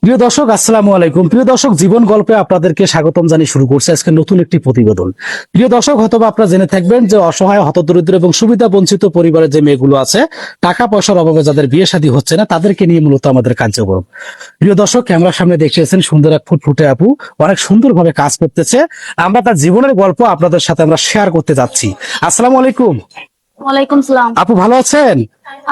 প্রিয় দর্শক, আসসালামু আলাইকুম। প্রিয় দর্শক, জীবন গল্পে আপনাদেরকে স্বাগতম জানিয়ে শুরু করছে আজকে নতুন একটি প্রতিবেদন। প্রিয় দর্শক, হয়তোবা আপনারা জেনে থাকবেন যে অসহায়, হতদরিদ্র এবং সুবিধা বঞ্চিত পরিবারের যে মেয়েগুলো আছে, টাকা পয়সার অভাবে যাদের বিয়ে শাদী হচ্ছে না, তাদেরকে নিয়ে মূলত আমাদের কার্যক্রম। প্রিয় দর্শক, ক্যামেরার সামনে দেখছেন সুন্দর এক ফুটফুটে আপু, অনেক সুন্দরভাবে কাজ করতেছে। আমরা তার জীবনের গল্প আপনাদের সাথে আমরা শেয়ার করতে যাচ্ছি। আসসালামু আলাইকুম। ওয়ালাইকুম সালাম। আপু ভালো আছেন?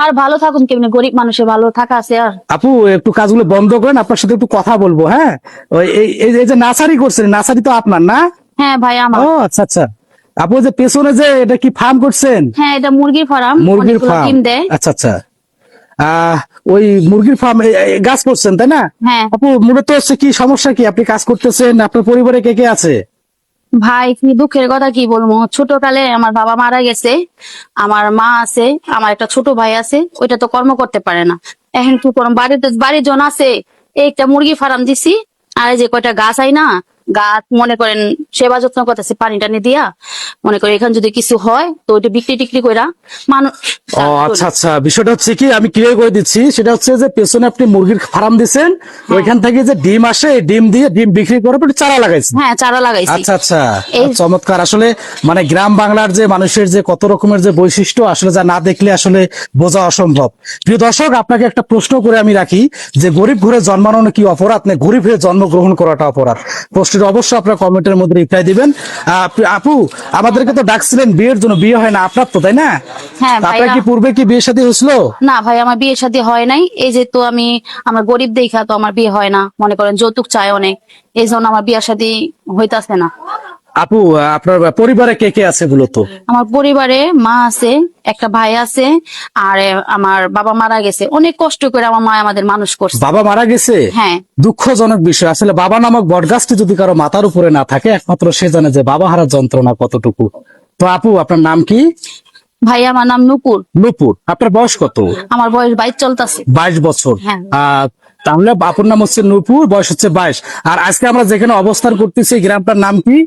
আর ভালো থাকুন, কেমনে গরিব মানুষের ভালো থাকা আছে আর। আপু একটু কাজগুলো বন্ধ করেন, আপনার সাথে একটু কথা বলবো। হ্যাঁ, ওই এই যে নার্সারি করছেন, নার্সারি তো আপনার না? হ্যাঁ ভাই আমার। ও আচ্ছা আচ্ছা। আপু যে পেছনে যে এটা কি ফার্ম করছেন? হ্যাঁ, এটা মুরগির ফার্ম। মুরগির ফার্ম। ডিম দেয়। আচ্ছা আচ্ছা। ওই মুরগির ফার্ম গাছ করছেন তাই না? হ্যাঁ আপু মূলত হচ্ছে কি সমস্যা, কি আপনি কাজ করতেছেন? আপনার পরিবারে কে কে আছে? ভাই, কি দুঃখের কথা কি বলবো, ছোটকালে আমার বাবা মারা গেছে, আমার মা আছে, আমার একটা ছোট ভাই আছে, ওইটা তো কর্ম করতে পারে না। এখন কি করব, বাড়ির জন আছে, এই একটা মুরগি ফার্ম দিছি, আর এই যে কয়টা গাছ আই না, গাছ মনে করেন সেবা যত্ন করতেছে, পানি টানি দিয়া, মনে করেন এখানে যদি কিছু হয় তো ওইটা বিক্রি টিক্রি কইরা মানুষ। ও আচ্ছা আচ্ছা, বিষয়টা হচ্ছে কি আমি ক্লিয়ার করে দিচ্ছি। সেটা হচ্ছে যে পেছনে আপনি মুরগির ফার্ম দিচ্ছেন, ওইখান থেকে যে ডিম আসে, এই ডিম দিয়ে ডিম বিক্রি করে আপনি চারা লাগাইছেন। হ্যাঁ, চারা লাগাইছি। আচ্ছা আচ্ছা, এই- চমৎকার। আসলে মানে গ্রাম বাংলার যে মানুষের যে কত রকমের যে বৈশিষ্ট্য, আসলে যা না দেখলে আসলে বোঝা অসম্ভব। প্রিয় দর্শক, আপনাকে একটা প্রশ্ন করে আমি রাখি, যে গরিব ঘরে জন্মানো কি অপরাধ, না গরিব হয়ে জন্মগ্রহণ করাটা অপরাধ? প্রশ্নটা অবশ্যই আপনার কমেন্টের মধ্যে রিপ্লাই দিবেন। আপু, আমাদেরকে তো ডাকছিলেন বিয়ের জন্য, বিয়ে হয় না আপনার তো, তাই না? হ্যাঁ আপনার ভাইয়া। কি পূর্বে কি বিয়ে শাদী হয়েছিল? না ভাই, আমার বিয়ে শাদী হয় নাই। এই যে তো আমার গরিব দেখা তো আমার বিয়ে হয় না, মনে করেন যৌতুক চায় অনেক, এই জন্য আমার বিয়ে শাদী হইতাছে না। আপু, আপনার পরিবারে কে কে আছে মূলত? আমার পরিবারে মা আছে, একটা ভাই আছে, আর আমার বাবা মারা গেছে, অনেক কষ্ট করে আমার মা আমাদের মানুষ করছে। বাবা মারা গেছে? হ্যাঁ। দুঃখজনক বিষয়। আসলে বাবা নামক বটগাছটি যদি কারো মাথার উপরে না থাকে, একমাত্র সে জানে যে বাবা হারার যন্ত্রণা কতটুকু। তো আপু, আপনার নাম কি? ভাই, আমার নাম নুপুর। নূপুর। আপনার বয়স কত? আমার বয়স 22 চলতেছে। 22 বছর। হ্যাঁ। তাহলে আপুর নাম হচ্ছে নূপুর, বয়স হচ্ছে 22। আর আজকে আমরা যেখানে অবস্থান করতেছি, এই গ্রামটার নাম কি?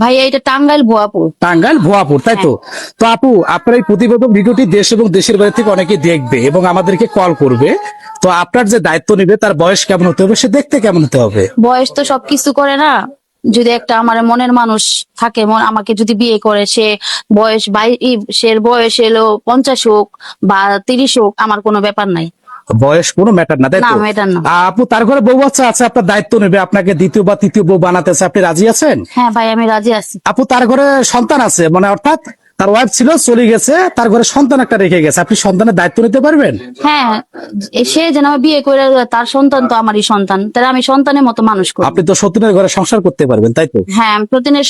ভাইয়া, এটা টাঙ্গাইল ভুয়াপুর। টাঙ্গাইল ভুয়াপুর, তাই তো? তো আপু, আপনার এই প্রতিবেদন ভিডিওটি দেশ এবং দেশের বাইরে থেকে অনেকে দেখবে এবং আমাদেরকে কল করবে। তো আপনার যে দায়িত্ব নিবে, তার বয়স কেমন হতে হবে, সে দেখতে কেমন হতে হবে? বয়স তো সবকিছু করে না। যদি একটা আমার মনের মানুষ থাকে, আমাকে যদি বিয়ে করে, সে বয়স সে বয়স এলো 50 হোক বা 30 হোক, আমার কোনো ব্যাপার নাই। বয়স কোনো ম্যাটার না, তাই না, তো? ম্যাটার না। আপু, তার ঘরে বউ বাচ্চা আছে, আপনার দায়িত্ব নেবে, আপনাকে দ্বিতীয় বা তৃতীয় বউ বানাতেছে, আপনি রাজি আছেন? হ্যাঁ ভাই, আমি রাজি আছি। আপু, তার ঘরে সন্তান আছে, মানে অর্থাৎ তার ওয়াইফ ছিল, চলে গেছে, তার ঘরে সন্তান একটা রেখে গেছে, আপনি সন্তানের দায়িত্ব নিতে পারবেন? হ্যাঁ, সে যেন আমার বিয়ে করে, তার সন্তান তো আমারই সন্তান, তাহলে আমি সন্তানের মতো মানুষ করব। আপনি তো সতীনের ঘরে সংসার করতে পারবেন, তাই তো? হ্যাঁ, আমি প্রতিদিনের